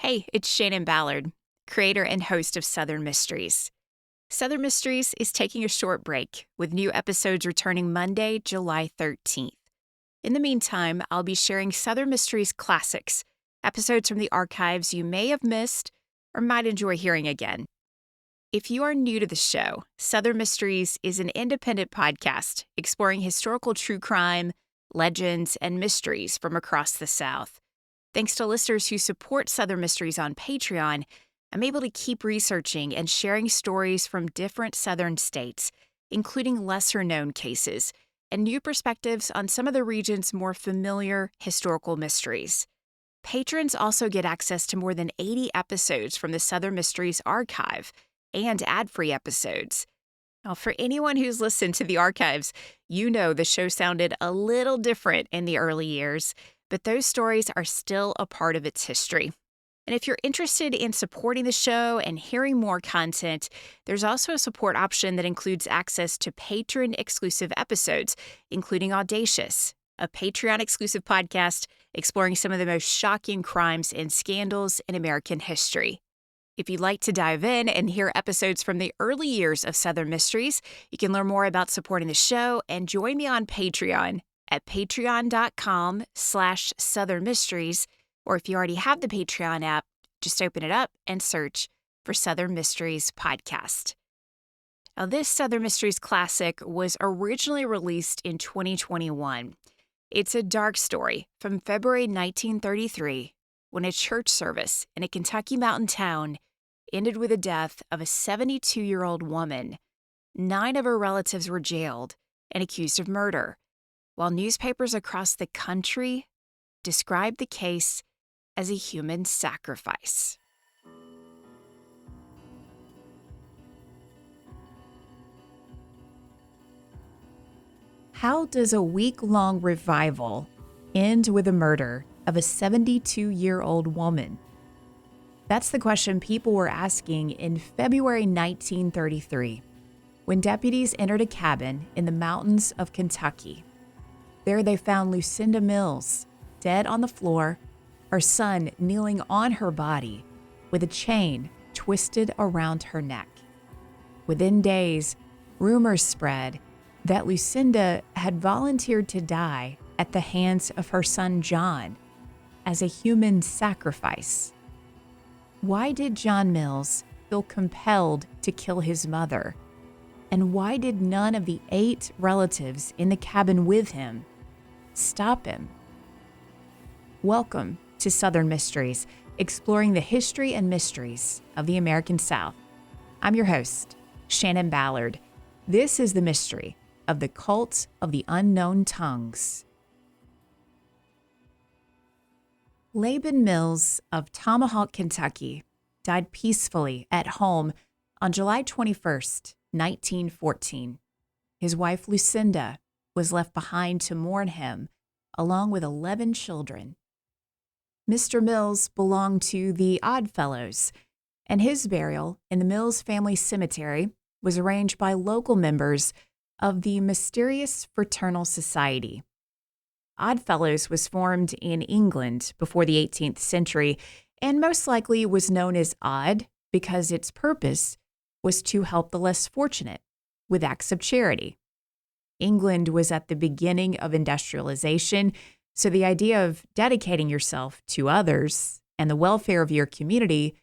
Hey, it's Shannon Ballard, creator and host of Southern Mysteries. Southern Mysteries is taking a short break, with new episodes returning Monday, July 13th. In the meantime, I'll be sharing Southern Mysteries classics, episodes from the archives you may have missed or might enjoy hearing again. If you are new to the show, Southern Mysteries is an independent podcast exploring historical true crime, legends, and mysteries from across the South. Thanks to listeners who support Southern Mysteries on Patreon, I'm able to keep researching and sharing stories from different Southern states, including lesser-known cases, and new perspectives on some of the region's more familiar historical mysteries. Patrons also get access to more than 80 episodes from the Southern Mysteries archive and ad-free episodes. Now, for anyone who's listened to the archives, you know the show sounded a little different in the early years, but those stories are still a part of its history. And if you're interested in supporting the show and hearing more content, there's also a support option that includes access to patron-exclusive episodes, including Audacious, a Patreon-exclusive podcast exploring some of the most shocking crimes and scandals in American history. If you'd like to dive in and hear episodes from the early years of Southern Mysteries, you can learn more about supporting the show and join me on Patreon at patreon.com/Southern Mysteries, or if you already have the Patreon app, just open it up and search for Southern Mysteries Podcast. Now, this Southern Mysteries classic was originally released in 2021. It's a dark story from February 1933, when a church service in a Kentucky mountain town ended with the death of a 72-year-old woman. 9 of her relatives were jailed and accused of murder, while newspapers across the country described the case as a human sacrifice. How does a week-long revival end with the murder of a 72-year-old woman? That's the question people were asking in February 1933, when deputies entered a cabin in the mountains of Kentucky. There they found Lucinda Mills, dead on the floor, her son kneeling on her body with a chain twisted around her neck. Within days, rumors spread that Lucinda had volunteered to die at the hands of her son John as a human sacrifice. Why did John Mills feel compelled to kill his mother? And why did none of the 8 relatives in the cabin with him stop him? Welcome to Southern Mysteries, exploring the history and mysteries of the American South. I'm your host, Shannon Ballard. This is the mystery of the Cult of the Unknown Tongues. Laben Mills of Tomahawk, Kentucky, died peacefully at home on July 21st, 1914. His wife, Lucinda, was left behind to mourn him, along with 11 children. Mr. Mills belonged to the Oddfellows, and his burial in the Mills family cemetery was arranged by local members of the Mysterious Fraternal Society. Oddfellows was formed in England before the 18th century and most likely was known as Odd because its purpose was to help the less fortunate with acts of charity. England was at the beginning of industrialization, so the idea of dedicating yourself to others and the welfare of your community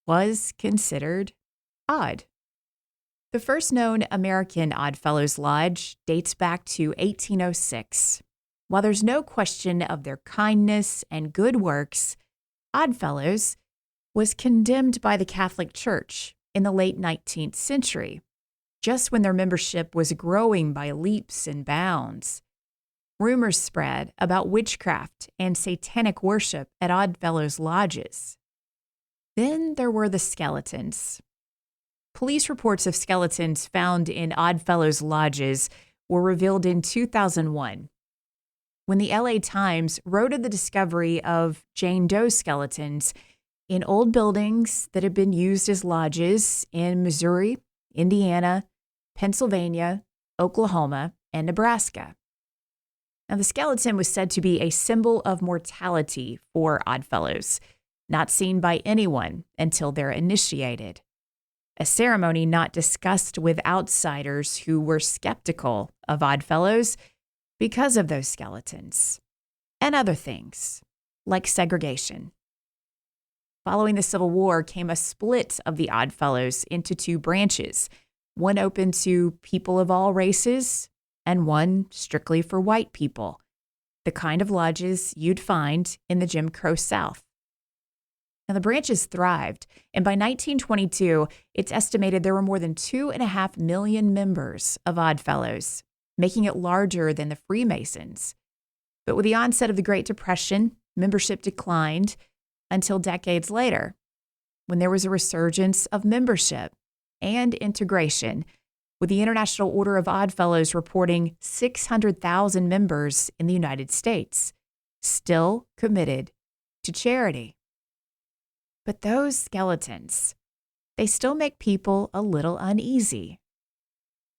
was considered odd. The first known American Oddfellows Lodge dates back to 1806. While there's no question of their kindness and good works, Oddfellows was condemned by the Catholic Church in the late 19th century, just when their membership was growing by leaps and bounds. Rumors spread about witchcraft and satanic worship at Oddfellows lodges. Then there were the skeletons. Police reports of skeletons found in Oddfellows lodges were revealed in 2001, when the LA Times wrote of the discovery of Jane Doe skeletons in old buildings that had been used as lodges in Missouri, Indiana, Pennsylvania, Oklahoma, and Nebraska. Now, the skeleton was said to be a symbol of mortality for Oddfellows, not seen by anyone until they're initiated. A ceremony not discussed with outsiders who were skeptical of Oddfellows because of those skeletons, and other things, like segregation. Following the Civil War came a split of the Oddfellows into two branches, one open to people of all races and one strictly for white people, the kind of lodges you'd find in the Jim Crow South. Now, the branches thrived, and by 1922, it's estimated there were more than 2.5 million members of Oddfellows, making it larger than the Freemasons. But with the onset of the Great Depression, membership declined until decades later, when there was a resurgence of membership and integration, with the International Order of Oddfellows reporting 600,000 members in the United States, still committed to charity. But those skeletons, they still make people a little uneasy.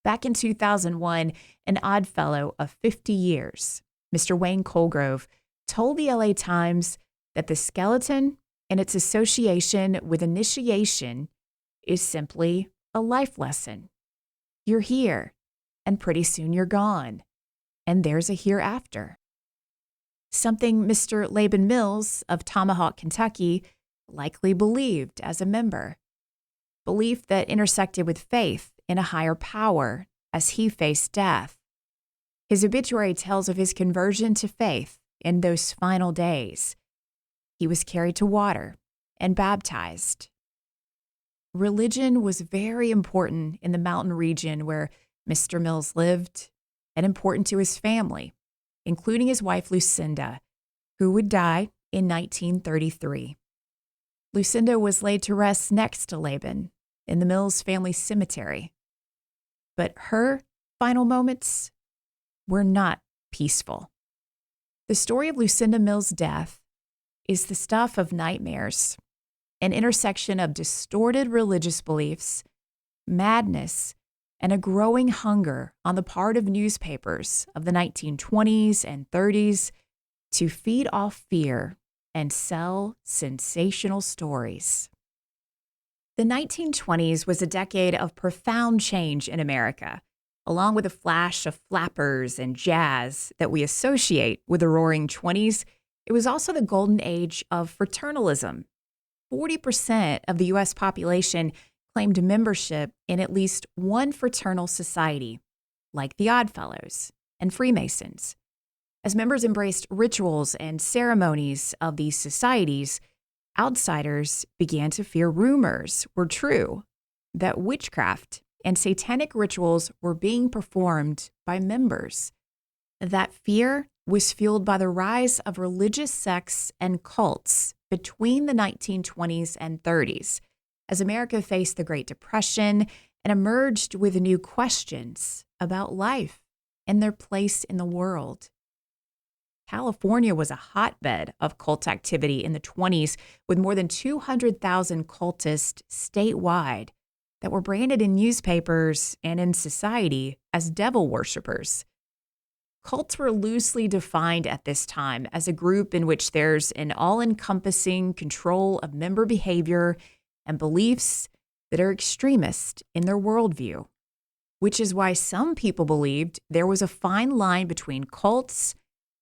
Back in 2001, an Oddfellow of 50 years, Mr. Wayne Colgrove, told the LA Times that the skeleton and its association with initiation is simply a life lesson. You're here, and pretty soon you're gone, and there's a hereafter. Something Mr. Laben Mills of Tomahawk, Kentucky, likely believed as a member. Belief that intersected with faith in a higher power as he faced death. His obituary tells of his conversion to faith in those final days. He was carried to water and baptized. Religion was very important in the mountain region where Mr. Mills lived, and important to his family, including his wife Lucinda, who would die in 1933. Lucinda was laid to rest next to Laben in the Mills family cemetery. But her final moments were not peaceful. The story of Lucinda Mills' death is the stuff of nightmares, an intersection of distorted religious beliefs, madness, and a growing hunger on the part of newspapers of the 1920s and 30s to feed off fear and sell sensational stories. The 1920s was a decade of profound change in America, along with a flash of flappers and jazz that we associate with the Roaring '20s. It was also the golden age of fraternalism. 40% of the U.S. population claimed membership in at least one fraternal society, like the Oddfellows and Freemasons. As members embraced rituals and ceremonies of these societies, outsiders began to fear rumors were true, that witchcraft and satanic rituals were being performed by members. That fear was fueled by the rise of religious sects and cults between the 1920s and 30s, as America faced the Great Depression and emerged with new questions about life and their place in the world. California was a hotbed of cult activity in the 20s, with more than 200,000 cultists statewide that were branded in newspapers and in society as devil worshippers. Cults were loosely defined at this time as a group in which there's an all-encompassing control of member behavior and beliefs that are extremist in their worldview, which is why some people believed there was a fine line between cults,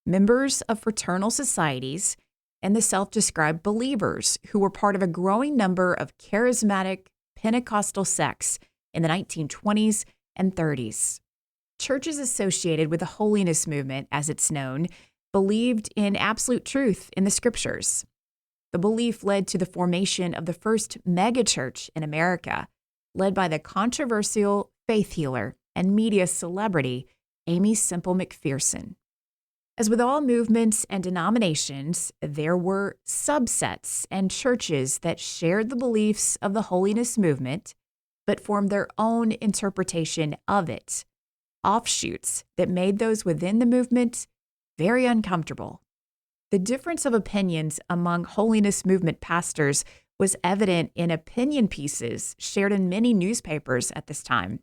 members of fraternal societies, and the self-described believers who were part of a growing number of charismatic Pentecostal sects in the 1920s and 30s. Churches associated with the holiness movement, as it's known, believed in absolute truth in the scriptures. The belief led to the formation of the first megachurch in America, led by the controversial faith healer and media celebrity Amy Semple McPherson. As with all movements and denominations, there were subsets and churches that shared the beliefs of the holiness movement, but formed their own interpretation of it, offshoots that made those within the movement very uncomfortable. The difference of opinions among holiness movement pastors was evident in opinion pieces shared in many newspapers at this time.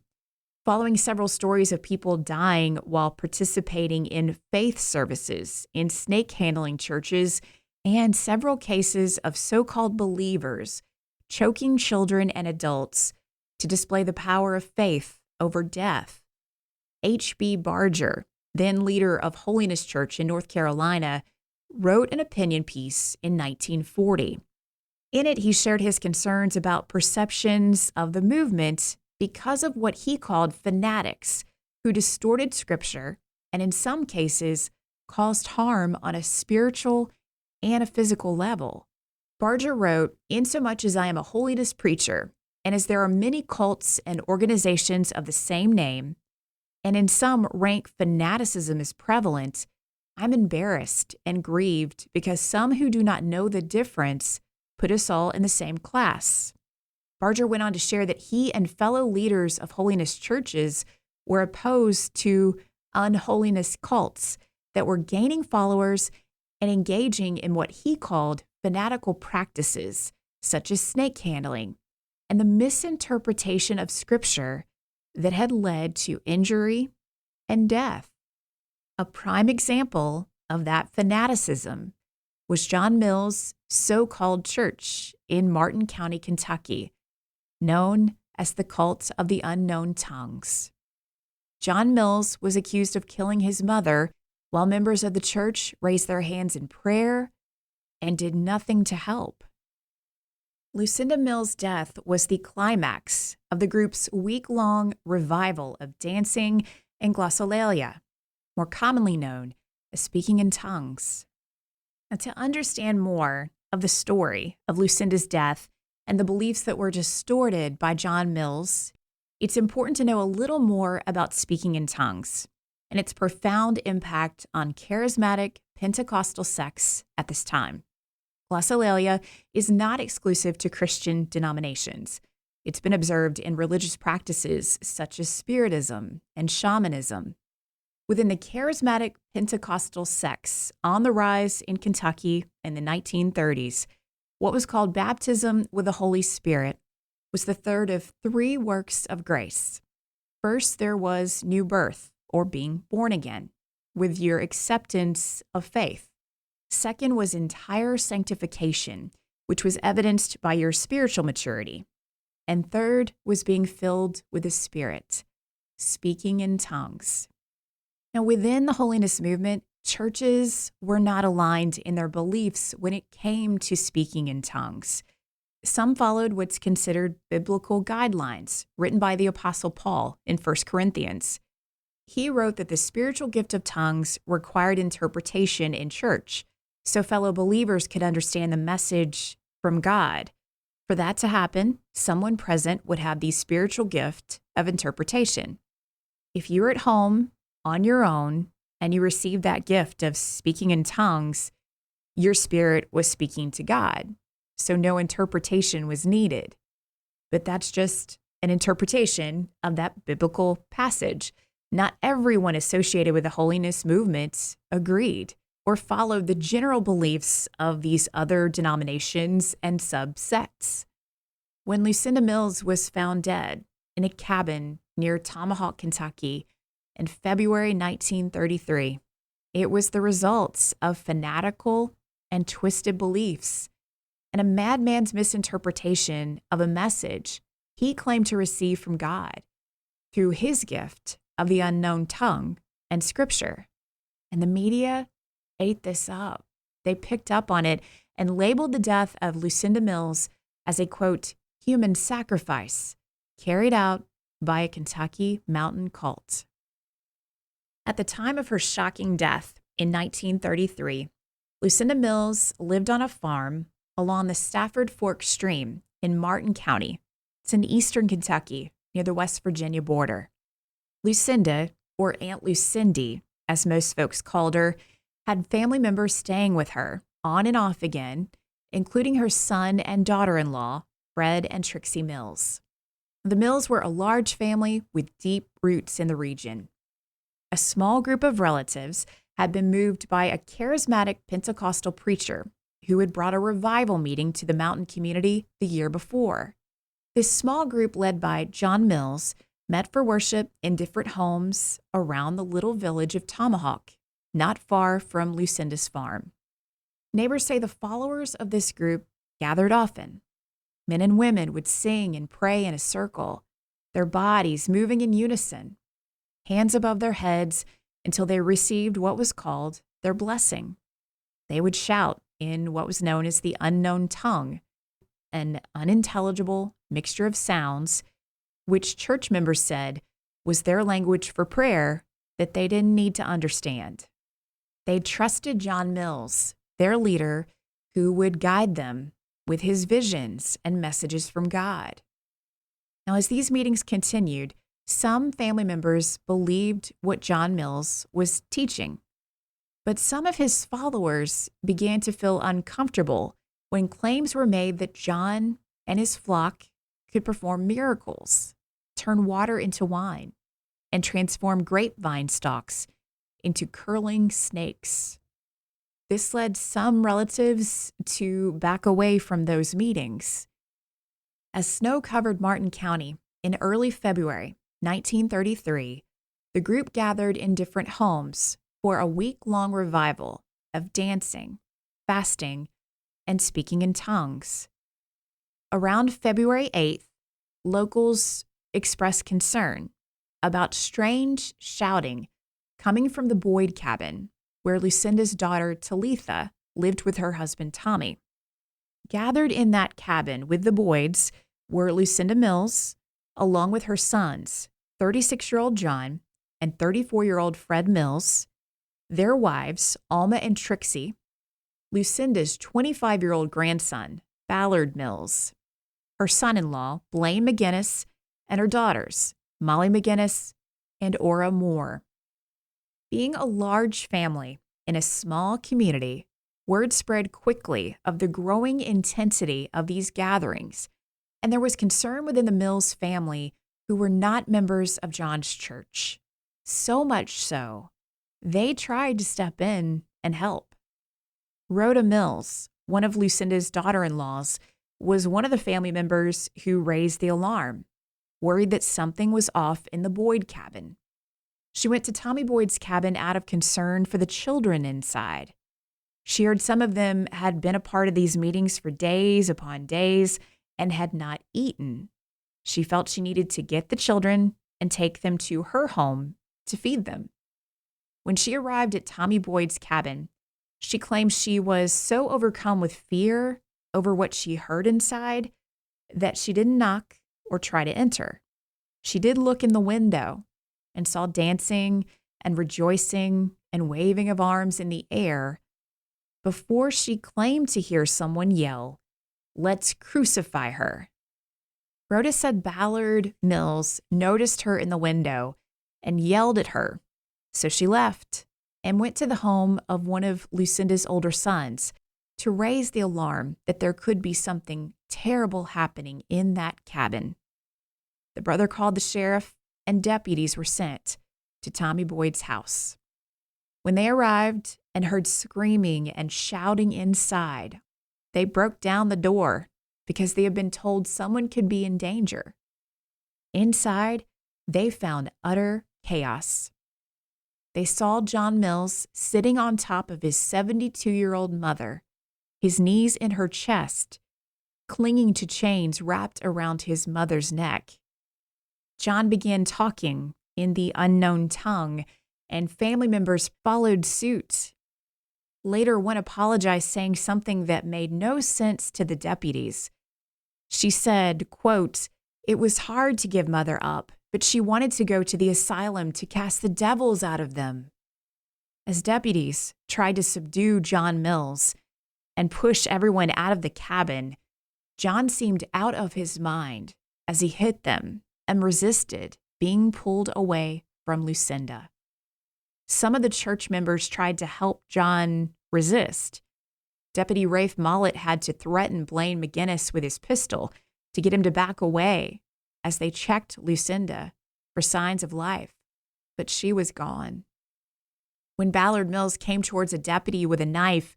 Following several stories of people dying while participating in faith services in snake-handling churches and several cases of so-called believers choking children and adults to display the power of faith over death. H.B. Barger, then leader of Holiness Church in North Carolina, wrote an opinion piece in 1940. In it, he shared his concerns about perceptions of the movement because of what he called fanatics who distorted Scripture and in some cases caused harm on a spiritual and a physical level. Barger wrote, "Insomuch as I am a holiness preacher, and as there are many cults and organizations of the same name, and in some rank fanaticism is prevalent, I'm embarrassed and grieved because some who do not know the difference put us all in the same class." Barger went on to share that he and fellow leaders of holiness churches were opposed to unholiness cults that were gaining followers and engaging in what he called fanatical practices, such as snake handling, and the misinterpretation of Scripture that had led to injury and death. A prime example of that fanaticism was John Mills' so-called church in Martin County, Kentucky, known as the Cult of the Unknown Tongues. John Mills was accused of killing his mother while members of the church raised their hands in prayer and did nothing to help. Lucinda Mills' death was the climax of the group's week-long revival of dancing and glossolalia, more commonly known as speaking in tongues. Now, to understand more of the story of Lucinda's death and the beliefs that were distorted by John Mills, it's important to know a little more about speaking in tongues and its profound impact on charismatic Pentecostal sects at this time. Glossolalia is not exclusive to Christian denominations. It's been observed in religious practices such as Spiritism and shamanism. Within the charismatic Pentecostal sects on the rise in Kentucky in the 1930s, what was called baptism with the Holy Spirit was the third of three works of grace. First, there was new birth, or being born again, with your acceptance of faith. Second was entire sanctification, which was evidenced by your spiritual maturity. And third was being filled with the Spirit, speaking in tongues. Now, within the holiness movement, churches were not aligned in their beliefs when it came to speaking in tongues. Some followed what's considered biblical guidelines written by the Apostle Paul in 1 Corinthians. He wrote that the spiritual gift of tongues required interpretation in church, so fellow believers could understand the message from God. For that to happen, someone present would have the spiritual gift of interpretation. If you were at home on your own and you received that gift of speaking in tongues, your spirit was speaking to God, so no interpretation was needed. But that's just an interpretation of that biblical passage. Not everyone associated with the holiness movement agreed or followed the general beliefs of these other denominations and subsects. When Lucinda Mills was found dead in a cabin near Tomahawk, Kentucky, in February 1933, it was the results of fanatical and twisted beliefs and a madman's misinterpretation of a message he claimed to receive from God through his gift of the unknown tongue and Scripture. And the media ate this up. They picked up on it and labeled the death of Lucinda Mills as a, quote, human sacrifice carried out by a Kentucky mountain cult. At the time of her shocking death in 1933, Lucinda Mills lived on a farm along the Stafford Fork Stream in Martin County. It's in eastern Kentucky, near the West Virginia border. Lucinda, or Aunt Lucindy, as most folks called her, had family members staying with her on and off again, including her son and daughter-in-law, Fred and Trixie Mills. The Mills were a large family with deep roots in the region. A small group of relatives had been moved by a charismatic Pentecostal preacher who had brought a revival meeting to the mountain community the year before. This small group, led by John Mills, met for worship in different homes around the little village of Tomahawk, not far from Lucinda's farm. Neighbors say the followers of this group gathered often. Men and women would sing and pray in a circle, their bodies moving in unison, hands above their heads until they received what was called their blessing. They would shout in what was known as the unknown tongue, an unintelligible mixture of sounds, which church members said was their language for prayer that they didn't need to understand. They trusted John Mills, their leader, who would guide them with his visions and messages from God. Now, as these meetings continued, some family members believed what John Mills was teaching, but some of his followers began to feel uncomfortable when claims were made that John and his flock could perform miracles, turn water into wine, and transform grapevine stalks into curling snakes. This led some relatives to back away from those meetings. As snow covered Martin County in early February 1933, the group gathered in different homes for a week-long revival of dancing, fasting, and speaking in tongues. Around February 8th, locals expressed concern about strange shouting coming from the Boyd cabin, where Lucinda's daughter Talitha lived with her husband Tommy. Gathered in that cabin with the Boyds were Lucinda Mills, along with her sons, 36-year-old John and 34-year-old Fred Mills, their wives, Alma and Trixie, Lucinda's 25-year-old grandson, Ballard Mills, her son-in-law, Blaine McGinnis, and her daughters, Molly McGinnis and Ora Moore. Being a large family in a small community, word spread quickly of the growing intensity of these gatherings, and there was concern within the Mills family who were not members of John's church. So much so, they tried to step in and help. Rhoda Mills, one of Lucinda's daughter-in-laws, was one of the family members who raised the alarm, worried that something was off in the Boyd cabin. She went to Tommy Boyd's cabin out of concern for the children inside. She heard some of them had been a part of these meetings for days upon days and had not eaten. She felt she needed to get the children and take them to her home to feed them. When she arrived at Tommy Boyd's cabin, she claimed she was so overcome with fear over what she heard inside that she didn't knock or try to enter. She did look in the window and saw dancing and rejoicing and waving of arms in the air before she claimed to hear someone yell, "Let's crucify her." Rhoda said Ballard Mills noticed her in the window and yelled at her, so she left and went to the home of one of Lucinda's older sons to raise the alarm that there could be something terrible happening in that cabin. The brother called the sheriff, and deputies were sent to Tommy Boyd's house. When they arrived and heard screaming and shouting inside, they broke down the door because they had been told someone could be in danger. Inside, they found utter chaos. They saw John Mills sitting on top of his 72-year-old mother, his knees in her chest, clinging to chains wrapped around his mother's neck. John began talking in the unknown tongue, and family members followed suit. Later, one apologized, saying something that made no sense to the deputies. She said, quote, "It was hard to give Mother up, but she wanted to go to the asylum to cast the devils out of them." As deputies tried to subdue John Mills and push everyone out of the cabin, John seemed out of his mind as he hit them and resisted being pulled away from Lucinda. Some of the church members tried to help John resist. Deputy Rafe Mollett had to threaten Blaine McGinnis with his pistol to get him to back away as they checked Lucinda for signs of life, but she was gone. When Ballard Mills came towards a deputy with a knife,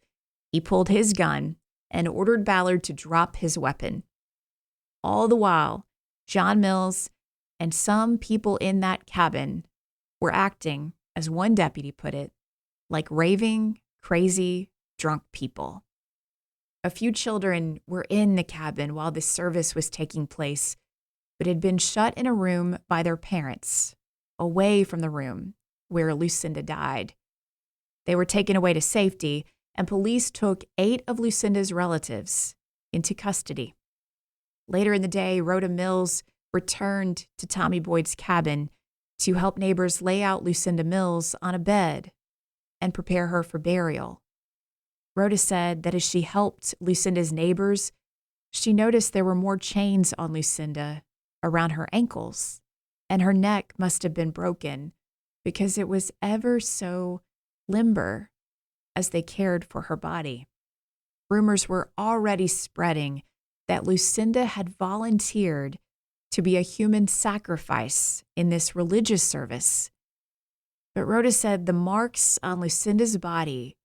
he pulled his gun and ordered Ballard to drop his weapon. All the while, John Mills and some people in that cabin were acting, as one deputy put it, like raving, crazy, drunk people. A few children were in the cabin while this service was taking place, but had been shut in a room by their parents, away from the room where Lucinda died. They were taken away to safety, and police took 8 of Lucinda's relatives into custody. Later in the day, Rhoda Mills returned to Tommy Boyd's cabin to help neighbors lay out Lucinda Mills on a bed and prepare her for burial. Rhoda said that as she helped Lucinda's neighbors, she noticed there were more chains on Lucinda around her ankles, and her neck must have been broken because it was ever so limber as they cared for her body. Rumors were already spreading that Lucinda had volunteered to be a human sacrifice in this religious service. But Rhoda said the marks on Lucinda's body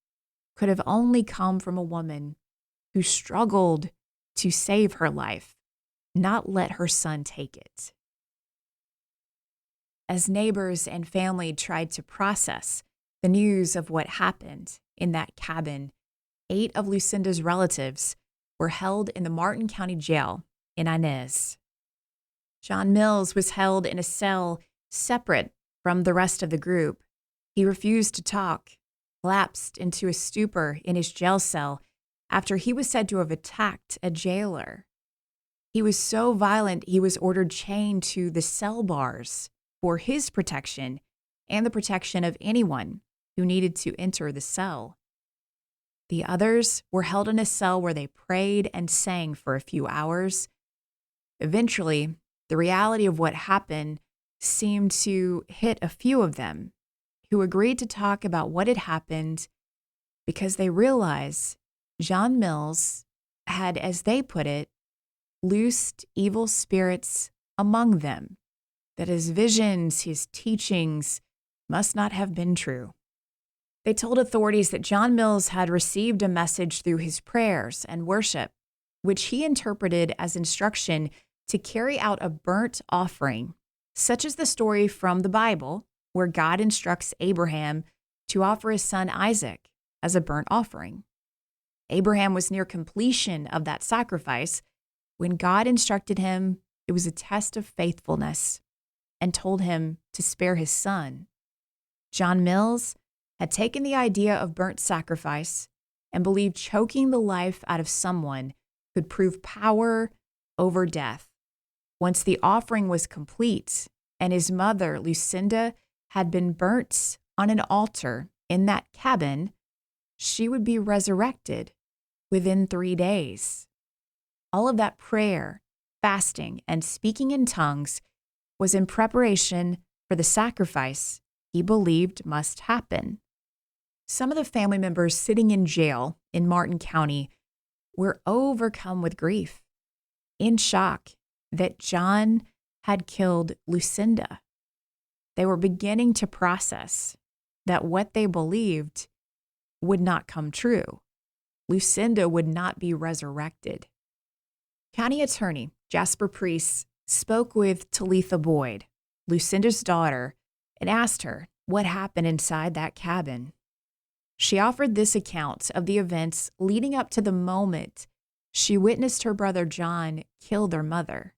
could have only come from a woman who struggled to save her life, not let her son take it. As neighbors and family tried to process the news of what happened in that cabin, 8 of Lucinda's relatives were held in the Martin County Jail in Inez. John Mills was held in a cell separate from the rest of the group. He refused to talk, collapsed into a stupor in his jail cell after he was said to have attacked a jailer. He was so violent, he was ordered chained to the cell bars for his protection and the protection of anyone who needed to enter the cell. The others were held in a cell where they prayed and sang for a few hours. Eventually, the reality of what happened seemed to hit a few of them, who agreed to talk about what had happened because they realized John Mills had, as they put it, loosed evil spirits among them, that his visions, his teachings must not have been true. They told authorities that John Mills had received a message through his prayers and worship, which he interpreted as instruction to carry out a burnt offering, such as the story from the Bible, where God instructs Abraham to offer his son Isaac as a burnt offering. Abraham was near completion of that sacrifice when God instructed him it was a test of faithfulness and told him to spare his son. John Mills had taken the idea of burnt sacrifice and believed choking the life out of someone could prove power over death. Once the offering was complete and his mother, Lucinda, had been burnt on an altar in that cabin, she would be resurrected within 3 days. All of that prayer, fasting, and speaking in tongues was in preparation for the sacrifice he believed must happen. Some of the family members sitting in jail in Martin County were overcome with grief, in shock that John had killed Lucinda. They were beginning to process that what they believed would not come true. Lucinda would not be resurrected. County Attorney Jasper Priest spoke with Talitha Boyd, Lucinda's daughter, and asked her what happened inside that cabin. She offered this account of the events leading up to the moment she witnessed her brother John kill their mother.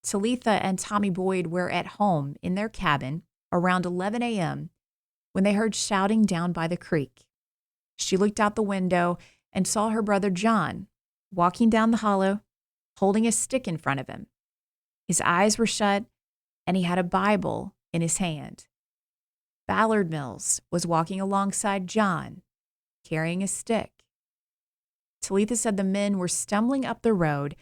Talitha and Tommy Boyd were at home in their cabin around 11 a.m. when they heard shouting down by the creek. She looked out the window and saw her brother John walking down the hollow, holding a stick in front of him. His eyes were shut, and he had a Bible in his hand. Ballard Mills was walking alongside John, carrying a stick. Talitha said the men were stumbling up the road,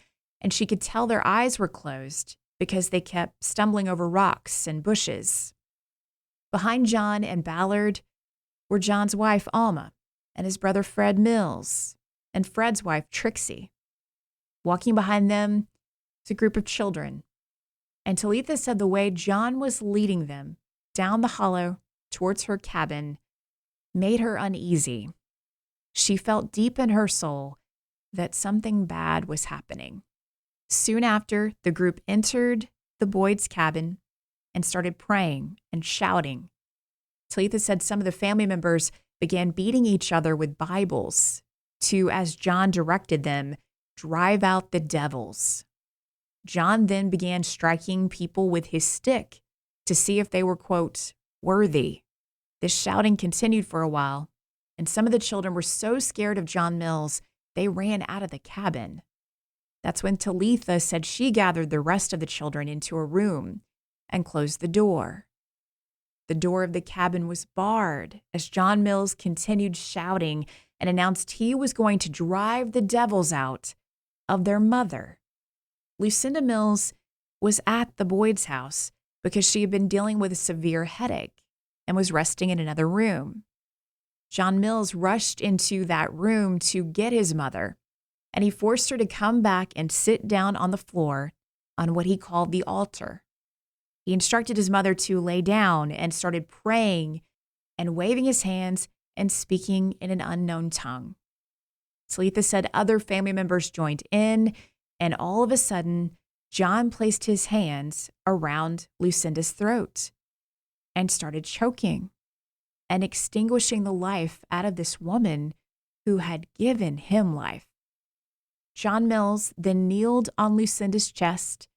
and she could tell their eyes were closed because they kept stumbling over rocks and bushes. Behind John and Ballard were John's wife, Alma, and his brother, Fred Mills, and Fred's wife, Trixie. Walking behind them was a group of children, and Talitha said the way John was leading them down the hollow towards her cabin made her uneasy. She felt deep in her soul that something bad was happening. Soon after, the group entered the Boyd's cabin and started praying and shouting. Talitha said some of the family members began beating each other with Bibles to, as John directed them, drive out the devils. John then began striking people with his stick to see if they were, quote, worthy. This shouting continued for a while, and some of the children were so scared of John Mills, they ran out of the cabin. That's when Talitha said she gathered the rest of the children into a room and closed the door. The door of the cabin was barred as John Mills continued shouting and announced he was going to drive the devils out of their mother. Lucinda Mills was at the Boyd's house because she had been dealing with a severe headache and was resting in another room. John Mills rushed into that room to get his mother, and he forced her to come back and sit down on the floor on what he called the altar. He instructed his mother to lay down and started praying and waving his hands and speaking in an unknown tongue. Talitha said other family members joined in, and all of a sudden, John placed his hands around Lucinda's throat and started choking and extinguishing the life out of this woman who had given him life. John Mills then kneeled on Lucinda's chest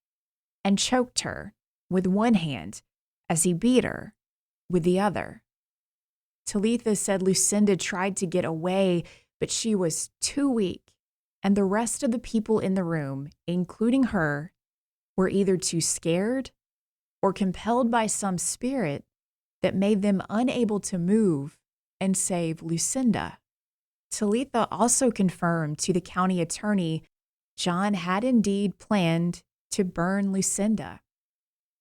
and choked her with one hand as he beat her with the other. Talitha said Lucinda tried to get away, but she was too weak, and the rest of the people in the room, including her, were either too scared or compelled by some spirit that made them unable to move and save Lucinda. Talitha also confirmed to the county attorney John had indeed planned to burn Lucinda,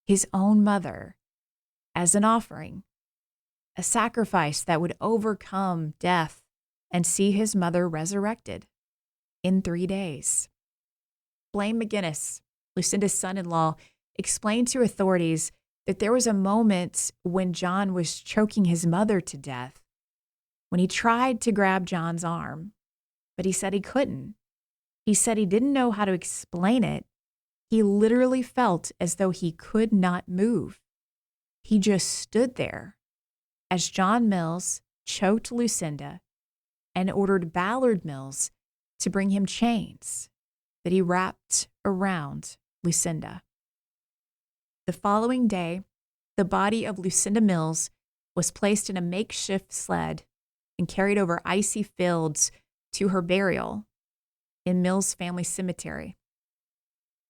his own mother, as an offering, a sacrifice that would overcome death and see his mother resurrected in 3 days. Blaine McGinnis, Lucinda's son-in-law, explained to authorities that there was a moment when John was choking his mother to death, when he tried to grab John's arm, but he said he couldn't. He said he didn't know how to explain it. He literally felt as though he could not move. He just stood there as John Mills choked Lucinda and ordered Ballard Mills to bring him chains that he wrapped around Lucinda. The following day, the body of Lucinda Mills was placed in a makeshift sled and carried over icy fields to her burial in Mills Family Cemetery.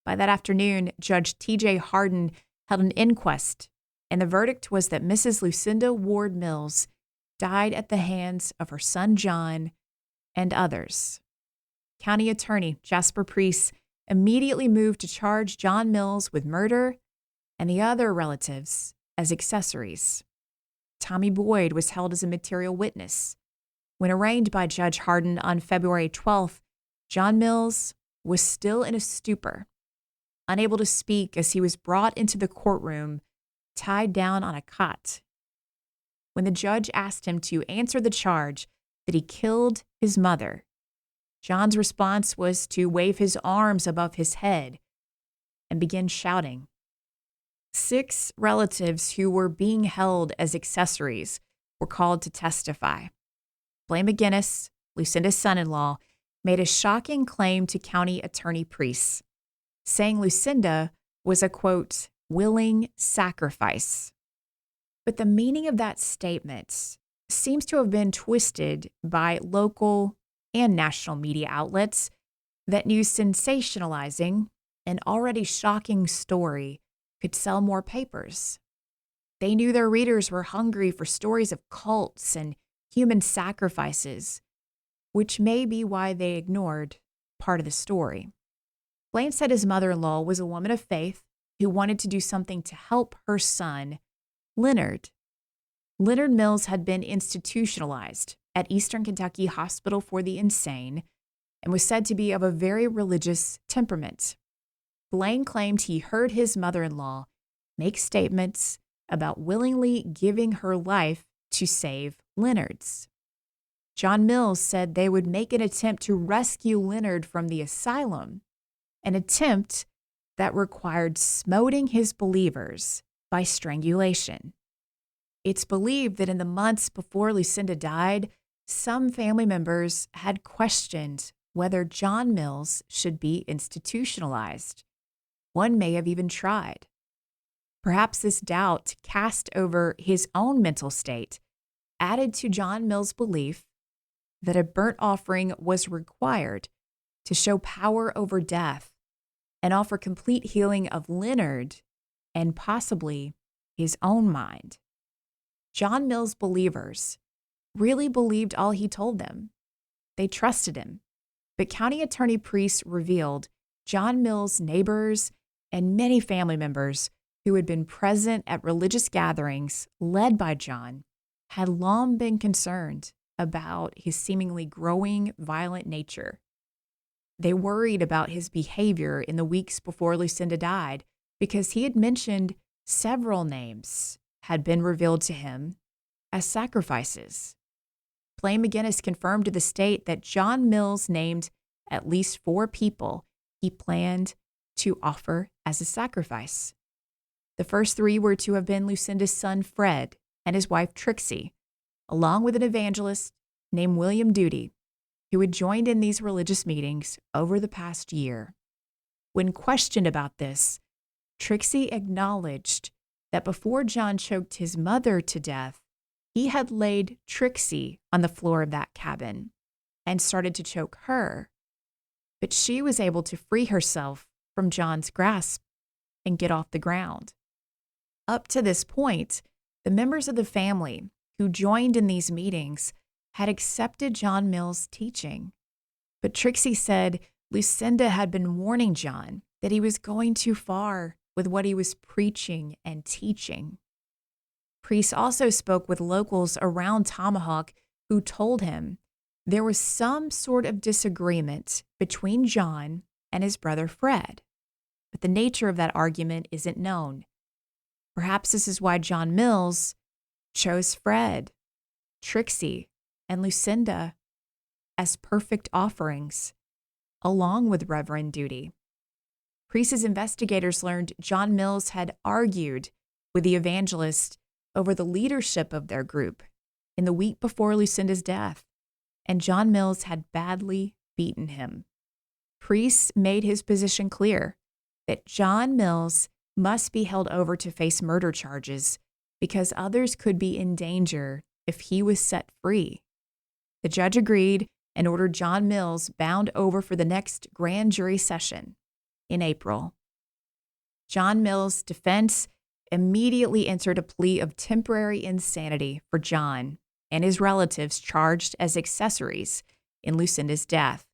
By that afternoon, Judge T.J. Hardin held an inquest, and the verdict was that Mrs. Lucinda Ward Mills died at the hands of her son John and others. County Attorney Jasper Priest immediately moved to charge John Mills with murder and the other relatives as accessories. Tommy Boyd was held as a material witness. When arraigned by Judge Hardin on February 12th, John Mills was still in a stupor, unable to speak as he was brought into the courtroom, tied down on a cot. When the judge asked him to answer the charge that he killed his mother, John's response was to wave his arms above his head and begin shouting. 6 relatives who were being held as accessories were called to testify. Blaine McGinnis, Lucinda's son-in-law, made a shocking claim to County Attorney Priest, saying Lucinda was a, quote, willing sacrifice. But the meaning of that statement seems to have been twisted by local and national media outlets that knew sensationalizing an already shocking story could sell more papers. They knew their readers were hungry for stories of cults and human sacrifices, which may be why they ignored part of the story. Blaine said his mother-in-law was a woman of faith who wanted to do something to help her son, Leonard. Leonard Mills had been institutionalized at Eastern Kentucky Hospital for the Insane and was said to be of a very religious temperament. Blaine claimed he heard his mother-in-law make statements about willingly giving her life to save Leonard's. John Mills said they would make an attempt to rescue Leonard from the asylum, an attempt that required smoting his believers by strangulation. It's believed that in the months before Lucinda died, Some family members had questioned whether John Mills should be institutionalized. One may have even tried. Perhaps this doubt cast over his own mental state added to John Mills' belief that a burnt offering was required to show power over death and offer complete healing of Leonard and possibly his own mind. John Mills' believers really believed all he told them. They trusted him. But County Attorney Priest revealed John Mills' neighbors and many family members who had been present at religious gatherings led by John had long been concerned about his seemingly growing violent nature. They worried about his behavior in the weeks before Lucinda died because he had mentioned several names had been revealed to him as sacrifices. Plea McGinnis confirmed to the state that John Mills named at least 4 people he planned to offer as a sacrifice. The first 3 were to have been Lucinda's son Fred and his wife Trixie, along with an evangelist named William Duty, who had joined in these religious meetings over the past year. When questioned about this, Trixie acknowledged that before John choked his mother to death, he had laid Trixie on the floor of that cabin and started to choke her. But she was able to free herself from John's grasp and get off the ground. Up to this point, the members of the family who joined in these meetings had accepted John Mills' teaching. But Trixie said Lucinda had been warning John that he was going too far with what he was preaching and teaching. Priest also spoke with locals around Tomahawk who told him there was some sort of disagreement between John and his brother Fred, but the nature of that argument isn't known. Perhaps this is why John Mills chose Fred, Trixie, and Lucinda as perfect offerings, along with Reverend Duty. Priest's investigators learned John Mills had argued with the evangelist over the leadership of their group in the week before Lucinda's death, and John Mills had badly beaten him. Priest made his position clear that John Mills must be held over to face murder charges because others could be in danger if he was set free. The judge agreed and ordered John Mills bound over for the next grand jury session in April. John Mills' defense immediately entered a plea of temporary insanity for John and his relatives charged as accessories in Lucinda's death.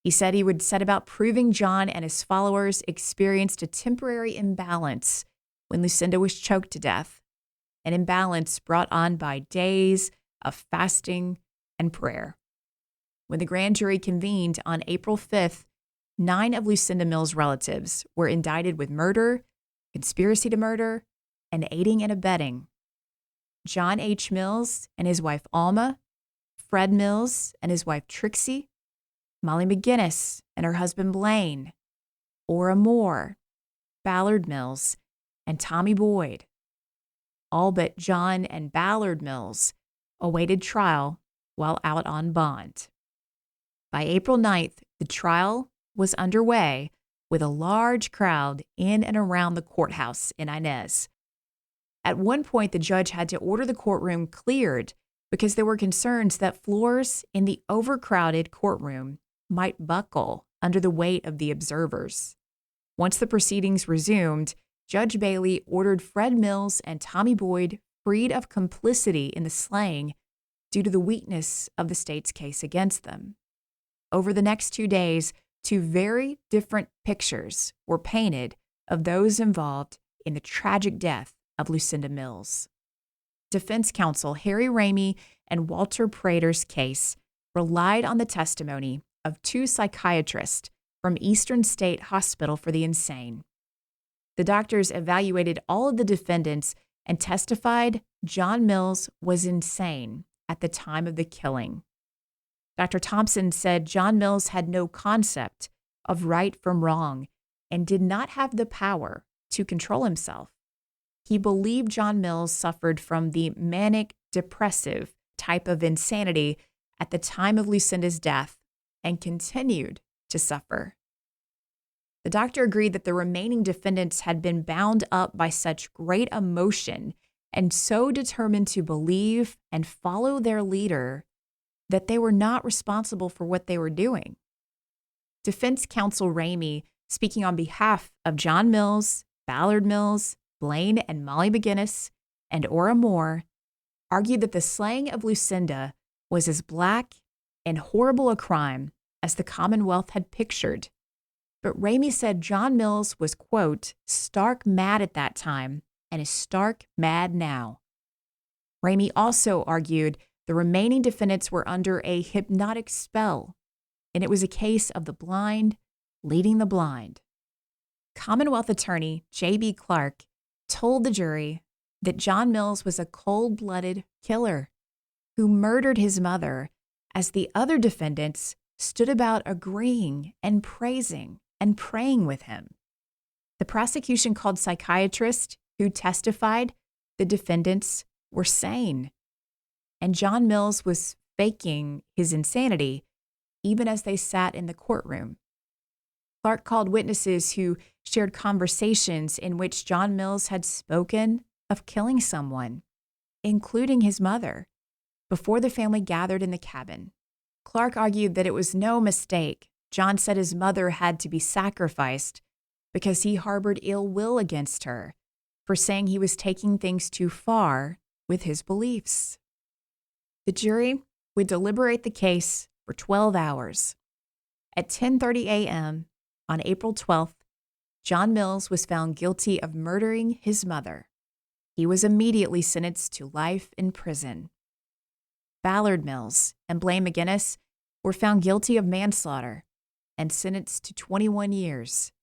He said he would set about proving John and his followers experienced a temporary imbalance when Lucinda was choked to death, an imbalance brought on by days of fasting and prayer. When the grand jury convened on April 5th, 9 of Lucinda Mills' relatives were indicted with murder, conspiracy to murder, and aiding and abetting. John H. Mills and his wife Alma, Fred Mills and his wife Trixie, Molly McGinnis and her husband Blaine, Ora Moore, Ballard Mills, and Tommy Boyd. All but John and Ballard Mills awaited trial while out on bond. By April 9th, the trial was underway with a large crowd in and around the courthouse in Inez. At one point, the judge had to order the courtroom cleared because there were concerns that floors in the overcrowded courtroom might buckle under the weight of the observers. Once the proceedings resumed, Judge Bailey ordered Fred Mills and Tommy Boyd freed of complicity in the slaying due to the weakness of the state's case against them. Over the next 2 days, 2 very different pictures were painted of those involved in the tragic death of Lucinda Mills. Defense counsel Harry Ramey and Walter Prater's case relied on the testimony of 2 psychiatrists from Eastern State Hospital for the Insane. The doctors evaluated all of the defendants and testified John Mills was insane at the time of the killing. Dr. Thompson said John Mills had no concept of right from wrong and did not have the power to control himself. He believed John Mills suffered from the manic depressive type of insanity at the time of Lucinda's death and continued to suffer. The doctor agreed that the remaining defendants had been bound up by such great emotion and so determined to believe and follow their leader that they were not responsible for what they were doing. Defense counsel Ramey, speaking on behalf of John Mills, Ballard Mills, Blaine and Molly McGinnis, and Ora Moore, argued that the slaying of Lucinda was as black and horrible a crime as the Commonwealth had pictured. But Ramey said John Mills was, quote, stark mad at that time and is stark mad now. Ramey also argued the remaining defendants were under a hypnotic spell, and it was a case of the blind leading the blind. Commonwealth attorney J.B. Clark told the jury that John Mills was a cold-blooded killer who murdered his mother as the other defendants stood about agreeing and praising and praying with him. The prosecution called psychiatrists who testified the defendants were sane, and John Mills was faking his insanity even as they sat in the courtroom. Clark called witnesses who shared conversations in which John Mills had spoken of killing someone, including his mother, before the family gathered in the cabin. Clark argued that it was no mistake. John said his mother had to be sacrificed because he harbored ill will against her for saying he was taking things too far with his beliefs. The jury would deliberate the case for 12 hours. At 10:30 a.m. on April 12th, John Mills was found guilty of murdering his mother. He was immediately sentenced to life in prison. Ballard Mills and Blaine McGinnis were found guilty of manslaughter and sentenced to 21 years.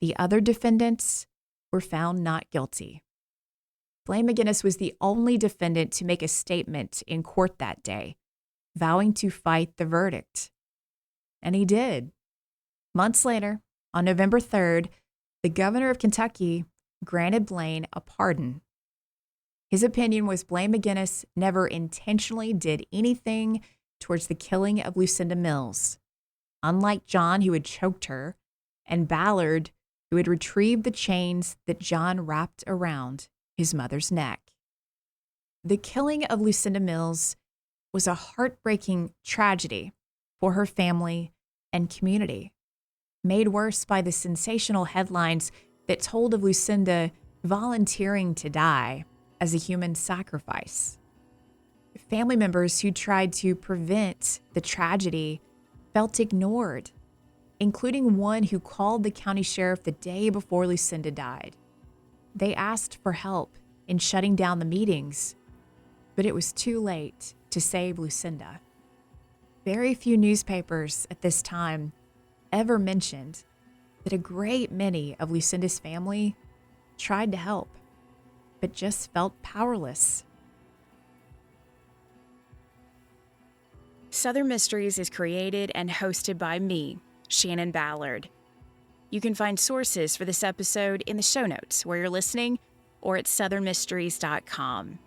The other defendants were found not guilty. Blaine McGinnis was the only defendant to make a statement in court that day, vowing to fight the verdict. And he did. Months later, on November 3rd, the governor of Kentucky granted Blaine a pardon. His opinion was Blaine McGinnis never intentionally did anything towards the killing of Lucinda Mills, unlike John, who had choked her, and Ballard, who had retrieved the chains that John wrapped around his mother's neck. The killing of Lucinda Mills was a heartbreaking tragedy for her family and community, made worse by the sensational headlines that told of Lucinda volunteering to die as a human sacrifice. Family members who tried to prevent the tragedy felt ignored, including one who called the county sheriff the day before Lucinda died. They asked for help in shutting down the meetings, but it was too late to save Lucinda. Very few newspapers at this time ever mentioned that a great many of Lucinda's family tried to help, but just felt powerless. Southern Mysteries is created and hosted by me, Shannon Ballard. You can find sources for this episode in the show notes where you're listening or at southernmysteries.com.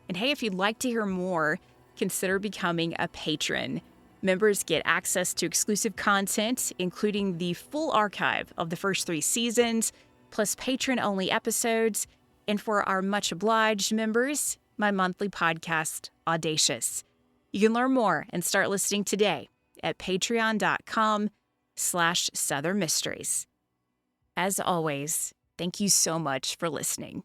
And hey, if you'd like to hear more, consider becoming a patron. Members get access to exclusive content, including the full archive of the first 3 seasons, plus patron-only episodes, and for our much obliged members, my monthly podcast, Audacious. You can learn more and start listening today at patreon.com/Southern Mysteries. As always, thank you so much for listening.